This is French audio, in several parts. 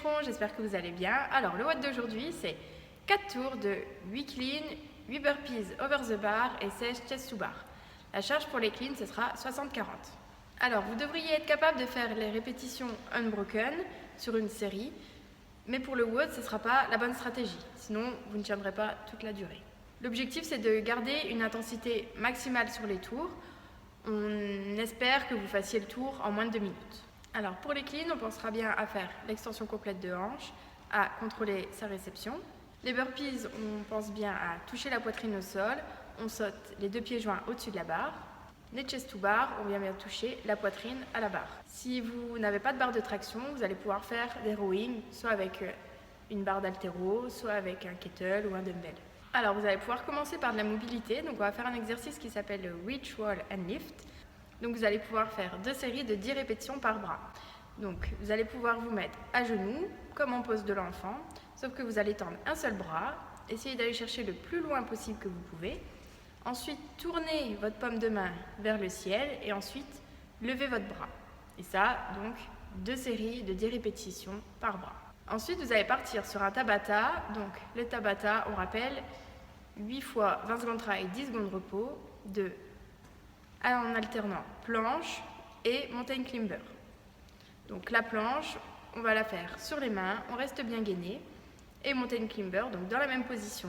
chevrons, j'espère que vous allez bien. Alors le WOD d'aujourd'hui c'est 4 tours de 8 clean, 8 burpees over the bar et 16 chest to bar. La charge pour les cleans ce sera 60-40. Alors vous devriez être capable de faire les répétitions unbroken sur une série, mais pour le WOD ce ne sera pas la bonne stratégie, sinon vous ne tiendrez pas toute la durée. L'objectif c'est de garder une intensité maximale sur les tours. On espère que vous fassiez le tour en moins de 2 minutes. Alors pour les cleans, on pensera bien à faire l'extension complète de hanche, à contrôler sa réception. Les burpees, on pense bien à toucher la poitrine au sol, on saute les 2 pieds joints au-dessus de la barre. Les chest to bar, on vient bien toucher la poitrine à la barre. Si vous n'avez pas de barre de traction, vous allez pouvoir faire des rowing, soit avec une barre d'haltéro, soit avec un kettle ou un dumbbell. Alors vous allez pouvoir commencer par de la mobilité, donc on va faire un exercice qui s'appelle le reach, roll and lift. Donc vous allez pouvoir faire 2 séries de 10 répétitions par bras. Donc vous allez pouvoir vous mettre à genoux, comme en pose de l'enfant, sauf que vous allez tendre un seul bras, essayez d'aller chercher le plus loin possible que vous pouvez. Ensuite, tournez votre paume de main vers le ciel et ensuite, levez votre bras. Et ça, donc, 2 séries de 10 répétitions par bras. Ensuite, vous allez partir sur un Tabata. Donc le Tabata, on rappelle, 8 fois 20 secondes de travail, 10 secondes de repos, en alternant planche et mountain climber. Donc la planche, on va la faire sur les mains, on reste bien gainé, et mountain climber, donc dans la même position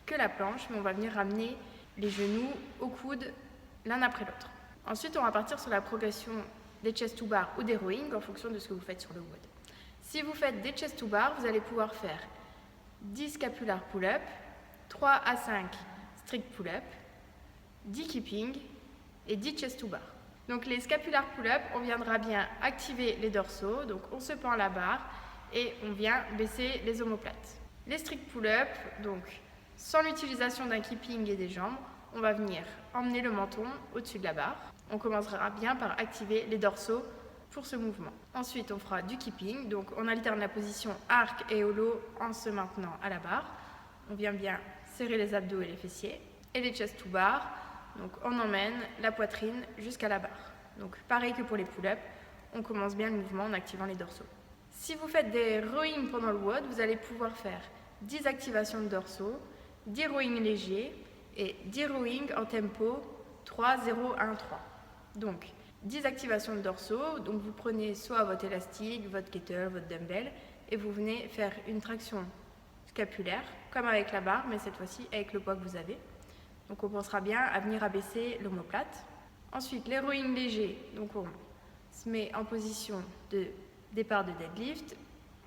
que la planche, mais on va venir ramener les genoux au coude l'un après l'autre. Ensuite, on va partir sur la progression des chest to bar ou des rowing en fonction de ce que vous faites sur le WOD. Si vous faites des chest to bar, vous allez pouvoir faire 10 scapular pull-up, 3 à 5 strict pull-up, 10 keeping et 10 chest to bar. Donc les scapular pull-up, on viendra bien activer les dorsaux, donc on se pend la barre et on vient baisser les omoplates. Les strict pull-up, donc sans l'utilisation d'un keeping et des jambes, on va venir emmener le menton au-dessus de la barre. On commencera bien par activer les dorsaux pour ce mouvement. Ensuite, on fera du keeping, donc on alterne la position arc et holo en se maintenant à la barre. On vient bien serrer les abdos et les fessiers. Et les chest to bar, donc on emmène la poitrine jusqu'à la barre. Donc pareil que pour les pull-ups, on commence bien le mouvement en activant les dorsaux. Si vous faites des rowing pendant le WOD, vous allez pouvoir faire 10 activations de dorsaux, 10 rowing légers et 10 rowing en tempo 3-0-1-3. Donc 10 activations de dorsaux, donc vous prenez soit votre élastique, votre kettle, votre dumbbell et vous venez faire une traction scapulaire comme avec la barre mais cette fois-ci avec le poids que vous avez. Donc on pensera bien à venir abaisser l'omoplate. Ensuite les rowing légers, donc on se met en position de départ de deadlift,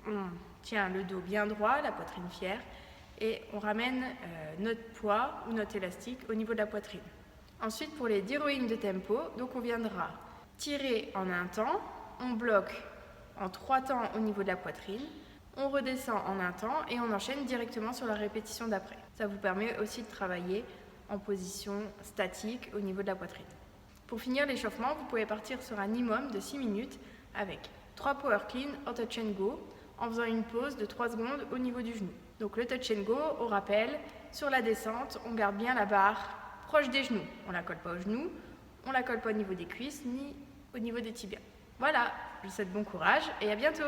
on tient le dos bien droit, la poitrine fière et on ramène notre poids ou notre élastique au niveau de la poitrine. Ensuite pour les 10 rowing de tempo, donc on viendra tirer en un temps, on bloque en 3 temps au niveau de la poitrine, on redescend en un temps et on enchaîne directement sur la répétition d'après. Ça vous permet aussi de travailler en position statique au niveau de la poitrine. Pour finir l'échauffement, vous pouvez partir sur un minimum de 6 minutes avec 3 power clean en touch and go en faisant une pause de 3 secondes au niveau du genou. Donc le touch and go, au rappel, sur la descente, on garde bien la barre proche des genoux. On ne la colle pas aux genoux, on ne la colle pas au niveau des cuisses ni au niveau des tibias. Voilà, je vous souhaite bon courage et à bientôt!